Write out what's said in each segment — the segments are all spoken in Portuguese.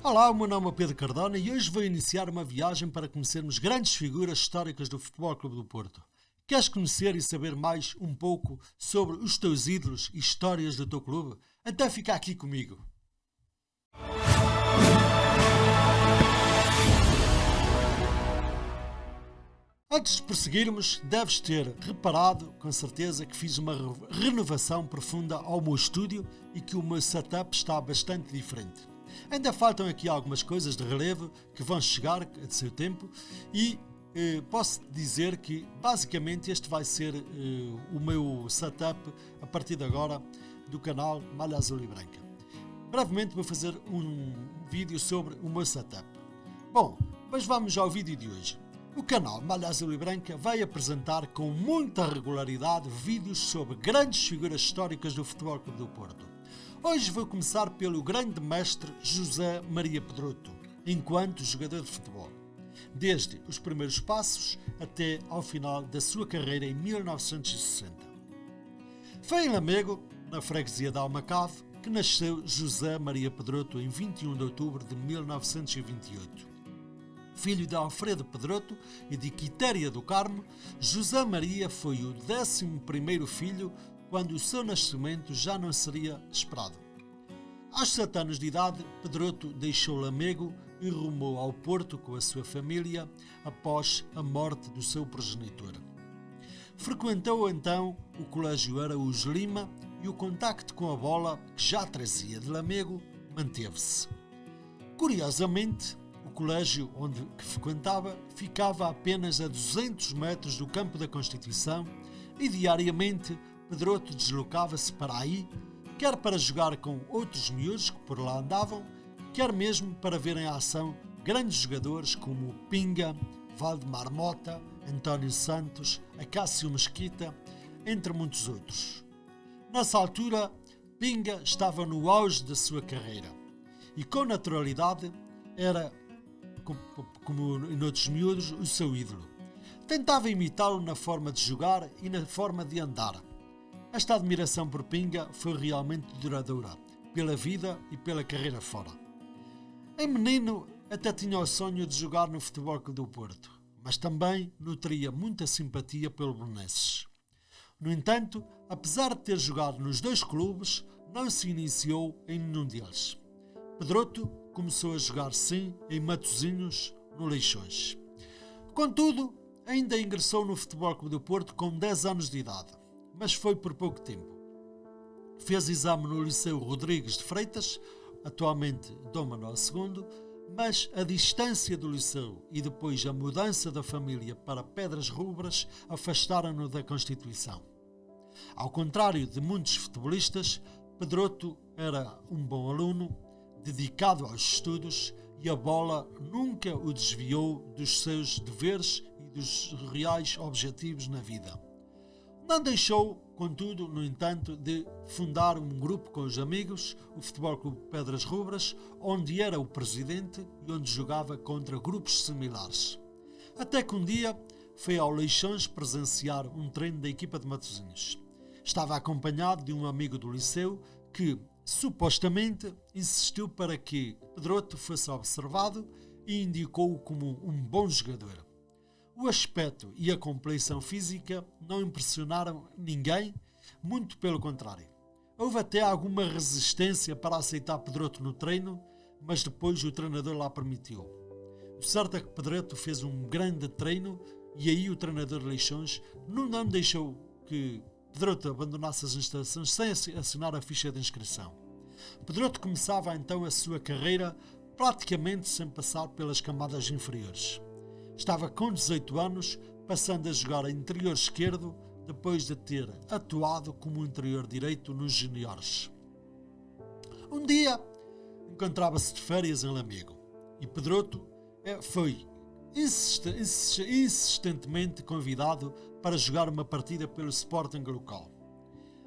Olá, o meu nome é Pedro Cardona e hoje vou iniciar uma viagem para conhecermos grandes figuras históricas do Futebol Clube do Porto. Queres conhecer e saber mais um pouco sobre os teus ídolos e histórias do teu clube? Então fica aqui comigo. Antes de prosseguirmos, deves ter reparado, com certeza, que fiz uma renovação profunda ao meu estúdio e que o meu setup está bastante diferente. Ainda faltam aqui algumas coisas de relevo que vão chegar a seu tempo e posso dizer que basicamente este vai ser o meu setup a partir de agora do canal Malha Azul e Branca. Brevemente vou fazer um vídeo sobre o meu setup. Bom, mas vamos ao vídeo de hoje. O canal Malha Azul e Branca vai apresentar com muita regularidade vídeos sobre grandes figuras históricas do Futebol Clube do Porto. Hoje vou começar pelo grande mestre José Maria Pedroto, enquanto jogador de futebol, desde os primeiros passos até ao final da sua carreira em 1960. Foi em Lamego, na freguesia de Almacave, que nasceu José Maria Pedroto em 21 de outubro de 1928. Filho de Alfredo Pedroto e de Quitéria do Carmo, José Maria foi o 11º filho quando o seu nascimento já não seria esperado. Aos 7 anos de idade, Pedroto deixou Lamego e rumou ao Porto com a sua família após a morte do seu progenitor. Frequentou então o Colégio Araújo Lima e o contacto com a bola, que já trazia de Lamego, manteve-se. Curiosamente, o colégio onde frequentava ficava apenas a 200 metros do campo da Constituição e diariamente Pedroto deslocava-se para aí, quer para jogar com outros miúdos que por lá andavam, quer mesmo para ver em ação grandes jogadores como Pinga, Valdemar Mota, António Santos, Acácio Mesquita, entre muitos outros. Nessa altura, Pinga estava no auge da sua carreira e com naturalidade era, como em outros miúdos, o seu ídolo. Tentava imitá-lo na forma de jogar e na forma de andar. Esta admiração por Pinga foi realmente duradoura, pela vida e pela carreira fora. Em menino, até tinha o sonho de jogar no Futebol Clube do Porto, mas também nutria muita simpatia pelo Belenenses. No entanto, apesar de ter jogado nos dois clubes, não se iniciou em nenhum deles. Pedroto começou a jogar sim em Matosinhos, no Leixões. Contudo, ainda ingressou no Futebol Clube do Porto com 10 anos de idade, mas foi por pouco tempo. Fez exame no Liceu Rodrigues de Freitas, atualmente Dom Manuel II, mas a distância do Liceu e depois a mudança da família para Pedras Rubras afastaram-no da Constituição. Ao contrário de muitos futebolistas, Pedroto era um bom aluno, dedicado aos estudos, e a bola nunca o desviou dos seus deveres e dos reais objetivos na vida. Não deixou, contudo, no entanto, de fundar um grupo com os amigos, o Futebol Clube Pedras Rubras, onde era o presidente e onde jogava contra grupos similares. Até que um dia foi ao Leixões presenciar um treino da equipa de Matosinhos. Estava acompanhado de um amigo do liceu que, supostamente, insistiu para que Pedroto fosse observado e indicou-o como um bom jogador. O aspecto e a complexão física não impressionaram ninguém, muito pelo contrário. Houve até alguma resistência para aceitar Pedroto no treino, mas depois o treinador lá permitiu. O certo é que Pedroto fez um grande treino e aí o treinador de Leixões não deixou que Pedroto abandonasse as instalações sem assinar a ficha de inscrição. Pedroto começava então a sua carreira praticamente sem passar pelas camadas inferiores. Estava com 18 anos, passando a jogar a interior esquerdo, depois de ter atuado como interior direito nos juniores. Um dia, encontrava-se de férias em Lamego e Pedroto foi insistentemente convidado para jogar uma partida pelo Sporting local.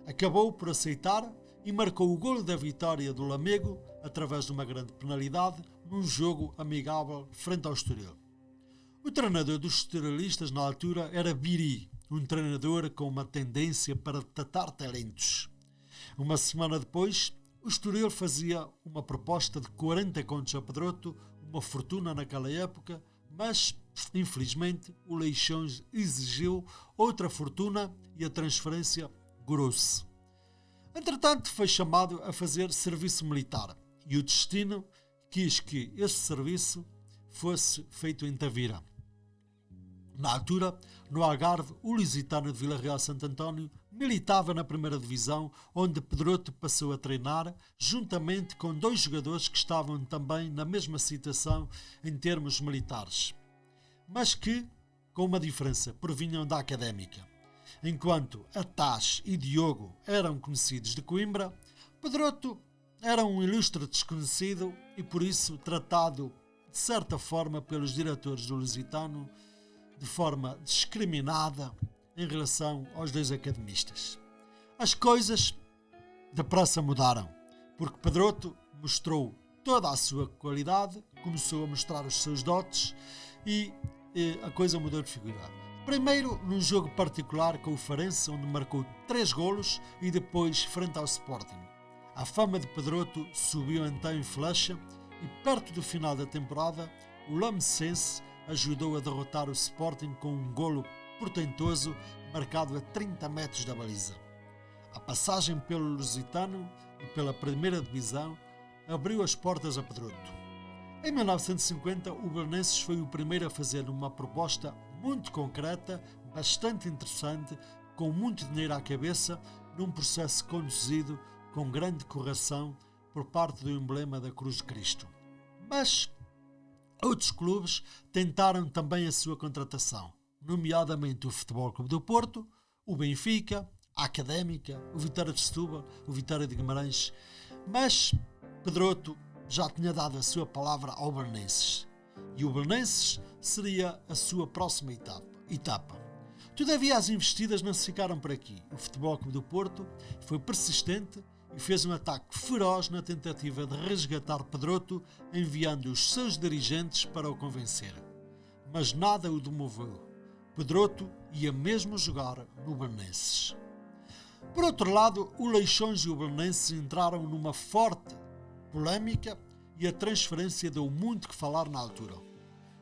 Acabou por aceitar e marcou o golo da vitória do Lamego através de uma grande penalidade num jogo amigável frente ao Estoril. O treinador dos estorilistas na altura era Biri, um treinador com uma tendência para tratar talentos. Uma semana depois, O Estoril fazia uma proposta de 40 contos a Pedroto, uma fortuna naquela época, mas, infelizmente, o Leixões exigiu outra fortuna e a transferência gorou-se. Entretanto, foi chamado a fazer serviço militar e o destino quis que esse serviço fosse feito em Tavira. Na altura, no Algarve, o Lusitano de Vila Real Santo António militava na primeira divisão, onde Pedroto passou a treinar, juntamente com 2 jogadores que estavam também na mesma situação em termos militares, mas que, com uma diferença, provinham da Académica. Enquanto Atás e Diogo eram conhecidos de Coimbra, Pedroto era um ilustre desconhecido e por isso tratado de certa forma pelos diretores do Lusitano de forma discriminada em relação aos 2 academistas. As coisas depressa mudaram, porque Pedroto mostrou toda a sua qualidade, começou a mostrar os seus dotes e a coisa mudou de figura. Primeiro num jogo particular com o Farense, onde marcou 3 golos e depois frente ao Sporting. A fama de Pedroto subiu então em flecha e perto do final da temporada o Lamecense ajudou a derrotar o Sporting com um golo portentoso marcado a 30 metros da baliza. A passagem pelo Lusitano e pela primeira divisão abriu as portas a Pedroto. Em 1950, o Belenenses foi o primeiro a fazer uma proposta muito concreta, bastante interessante, com muito dinheiro à cabeça, num processo conduzido com grande correção por parte do emblema da Cruz de Cristo. Mas outros clubes tentaram também a sua contratação, nomeadamente o Futebol Clube do Porto, o Benfica, a Académica, o Vitória de Setúbal, o Vitória de Guimarães, mas Pedroto já tinha dado a sua palavra ao Belenenses e o Belenenses seria a sua próxima etapa. Todavia, as investidas não se ficaram por aqui. O Futebol Clube do Porto foi persistente e fez um ataque feroz na tentativa de resgatar Pedroto, enviando os seus dirigentes para o convencer. Mas nada o demoveu. Pedroto ia mesmo jogar no Belenenses. Por outro lado, o Leixões e o Belenenses entraram numa forte polémica e a transferência deu muito que falar na altura.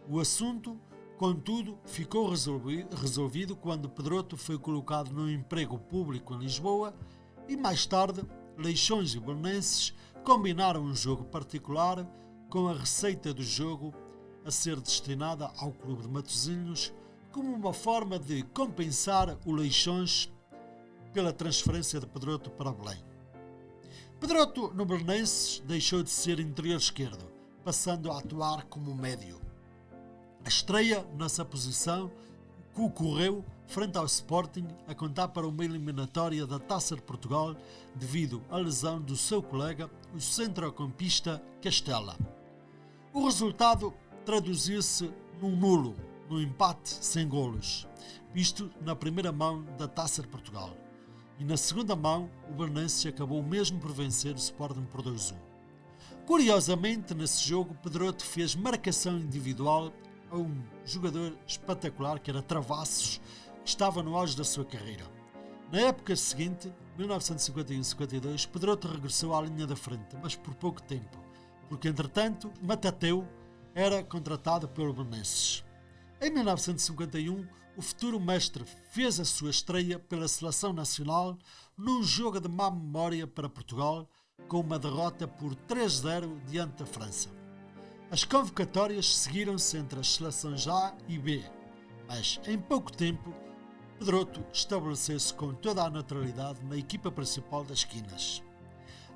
O assunto, contudo, ficou resolvido quando Pedroto foi colocado num emprego público em Lisboa e mais tarde Leixões e Belenenses combinaram um jogo particular com a receita do jogo a ser destinada ao Clube de Matosinhos como uma forma de compensar o Leixões pela transferência de Pedroto para Belém. Pedroto no Belenenses deixou de ser interior esquerdo, passando a atuar como médio. A estreia nessa posição ocorreu frente ao Sporting a contar para uma eliminatória da Taça de Portugal devido à lesão do seu colega, o centrocampista Castela. O resultado traduziu-se num nulo, num empate sem golos, isto na primeira mão da Taça de Portugal. E na segunda mão, o Belenenses acabou mesmo por vencer o Sporting por 2-1. Curiosamente, nesse jogo, Pedroto fez marcação individual a um jogador espetacular que era Travassos, que estava no auge da sua carreira. Na época seguinte, 1951-52, Pedroto regressou à linha da frente, mas por pouco tempo, porque entretanto Matateu era contratado pelo Belenenses. Em 1951, o futuro mestre fez a sua estreia pela seleção nacional num jogo de má memória para Portugal, com uma derrota por 3-0 diante da França. As convocatórias seguiram-se entre as seleções A e B, mas em pouco tempo Pedroto estabeleceu-se com toda a naturalidade na equipa principal das Quinas.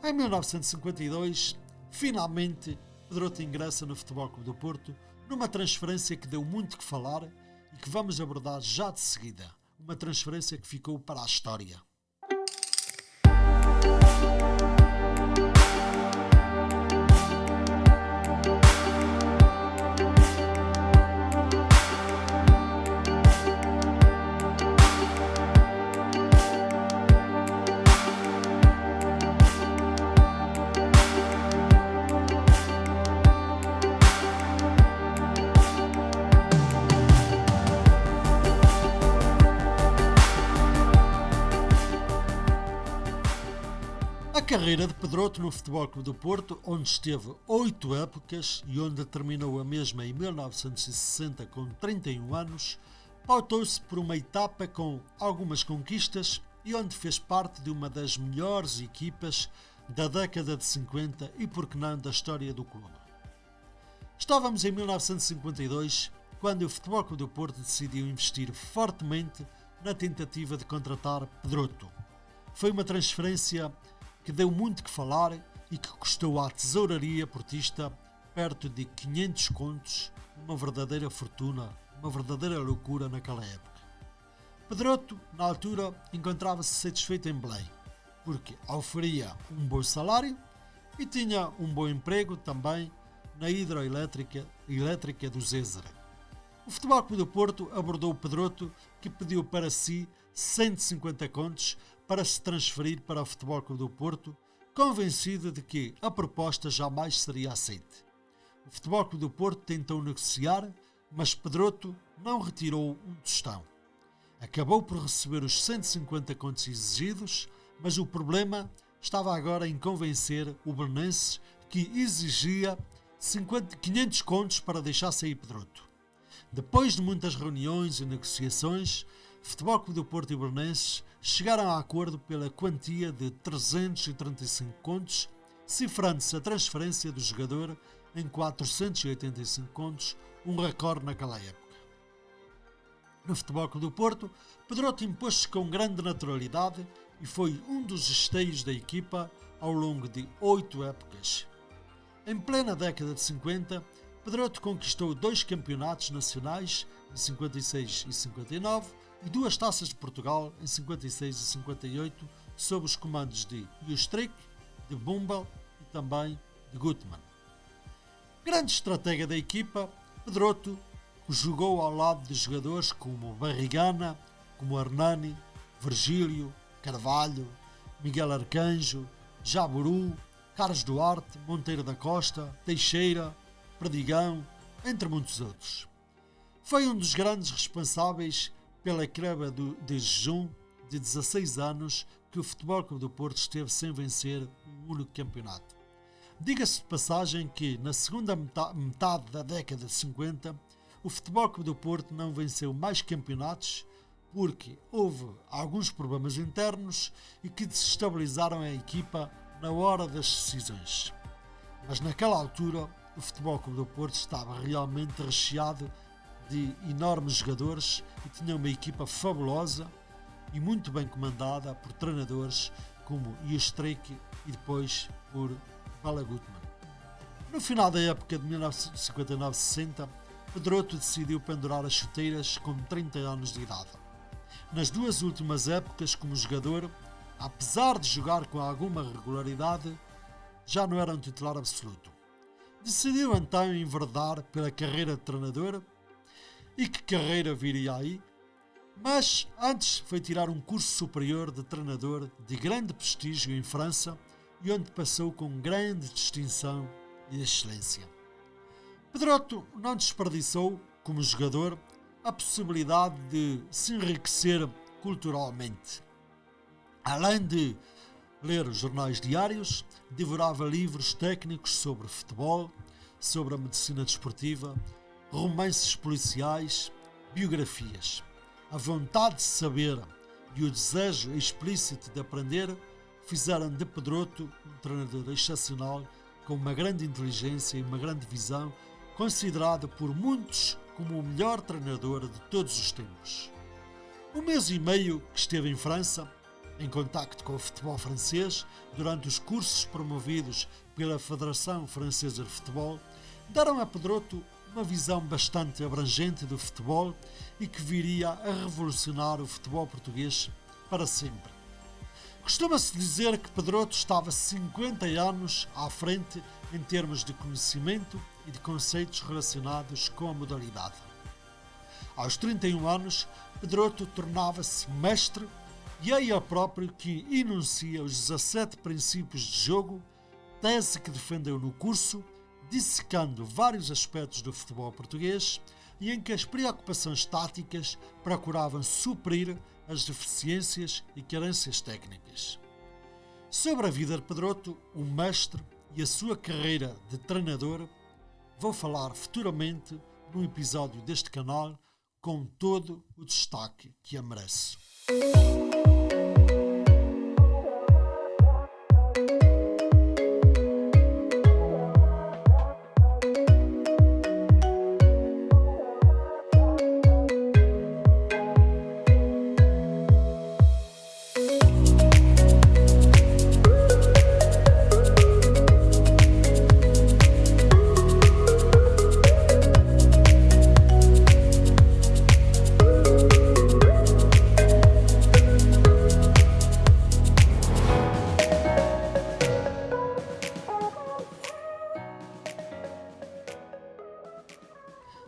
Em 1952, finalmente, Pedroto ingressa no Futebol Clube do Porto numa transferência que deu muito que falar e que vamos abordar já de seguida. Uma transferência que ficou para a história. carreira de Pedroto no Futebol Clube do Porto, onde esteve 8 épocas e onde terminou a mesma em 1960 com 31 anos, pautou-se por uma etapa com algumas conquistas e onde fez parte de uma das melhores equipas da década de 50 e, por que não, da história do clube. Estávamos em 1952 quando o Futebol Clube do Porto decidiu investir fortemente na tentativa de contratar Pedroto. Foi uma transferência que deu muito que falar e que custou à tesouraria portista perto de 500 contos, uma verdadeira fortuna, uma verdadeira loucura naquela época. Pedroto, na altura, encontrava-se satisfeito em Belém, porque oferia um bom salário e tinha um bom emprego também na hidroelétrica do Zézere. O Futebol Clube do Porto abordou Pedroto, que pediu para si 150 contos para se transferir para o Futebol Clube do Porto, convencido de que a proposta jamais seria aceita. O Futebol Clube do Porto tentou negociar, mas Pedroto não retirou um tostão. Acabou por receber os 150 contos exigidos, mas o problema estava agora em convencer o Belenenses, que exigia 500 contos para deixar sair Pedroto. Depois de muitas reuniões e negociações, Futebol Clube do Porto e Belenenses chegaram a acordo pela quantia de 335 contos, cifrando-se a transferência do jogador em 485 contos, um recorde naquela época. No Futebol Clube do Porto, Pedroto impôs-se com grande naturalidade e foi um dos esteios da equipa ao longo de 8 épocas. Em plena década de 50, Pedroto conquistou 2 campeonatos nacionais em 56 e 59 e 2 taças de Portugal em 56 e 58 sob os comandos de Justric, de Bumbel e também de Gutmann. Grande estratega da equipa, Pedroto jogou ao lado de jogadores como Barrigana, como Hernani, Virgílio, Carvalho, Miguel Arcanjo, Jaburu, Carlos Duarte, Monteiro da Costa, Teixeira, Perdigão, entre muitos outros. Foi um dos grandes responsáveis pela quebra de jejum de 16 anos que o Futebol Clube do Porto esteve sem vencer um único campeonato. Diga-se de passagem que, na segunda metade da década de 50, o Futebol Clube do Porto não venceu mais campeonatos porque houve alguns problemas internos e que desestabilizaram a equipa na hora das decisões. Mas naquela altura, o Futebol Clube do Porto estava realmente recheado de enormes jogadores e tinha uma equipa fabulosa e muito bem comandada por treinadores como Justric e depois por Bela Gutmann. No final da época de 1959-60, Pedroto decidiu pendurar as chuteiras com 30 anos de idade. Nas 2 últimas épocas como jogador, apesar de jogar com alguma regularidade, já não era um titular absoluto. Decidiu então enverdar pela carreira de treinador. E que carreira viria aí? Mas antes foi tirar um curso superior de treinador de grande prestígio em França e onde passou com grande distinção e excelência. Pedroto não desperdiçou, como jogador, a possibilidade de se enriquecer culturalmente. Além de ler os jornais diários, devorava livros técnicos sobre futebol, sobre a medicina desportiva, romances policiais, biografias. A vontade de saber e o desejo explícito de aprender fizeram de Pedroto um treinador excepcional com uma grande inteligência e uma grande visão, considerado por muitos como o melhor treinador de todos os tempos. Um mês e meio que esteve em França, em contacto com o futebol francês, durante os cursos promovidos pela Federação Francesa de Futebol, deram a Pedroto uma visão bastante abrangente do futebol e que viria a revolucionar o futebol português para sempre. Costuma-se dizer que Pedroto estava 50 anos à frente em termos de conhecimento e de conceitos relacionados com a modalidade. Aos 31 anos, Pedroto tornava-se mestre e é ele próprio que enuncia os 17 princípios de jogo, tese que defendeu no curso, dissecando vários aspectos do futebol português e em que as preocupações táticas procuravam suprir as deficiências e carências técnicas. Sobre a vida de Pedroto, o mestre, e a sua carreira de treinador, vou falar futuramente num episódio deste canal com todo o destaque que a merece.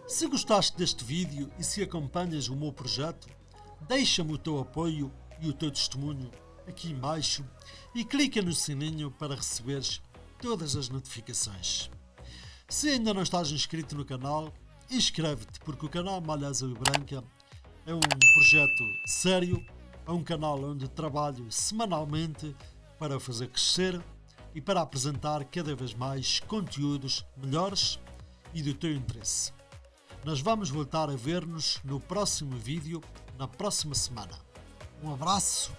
Se gostaste deste vídeo e se acompanhas o meu projeto, deixa-me o teu apoio e o teu testemunho aqui embaixo e clica no sininho para receberes todas as notificações. Se ainda não estás inscrito no canal, inscreve-te, porque o canal Malha Azul e Branca é um projeto sério, é um canal onde trabalho semanalmente para fazer crescer e para apresentar cada vez mais conteúdos melhores e do teu interesse. Nós vamos voltar a ver-nos no próximo vídeo, na próxima semana. Um abraço!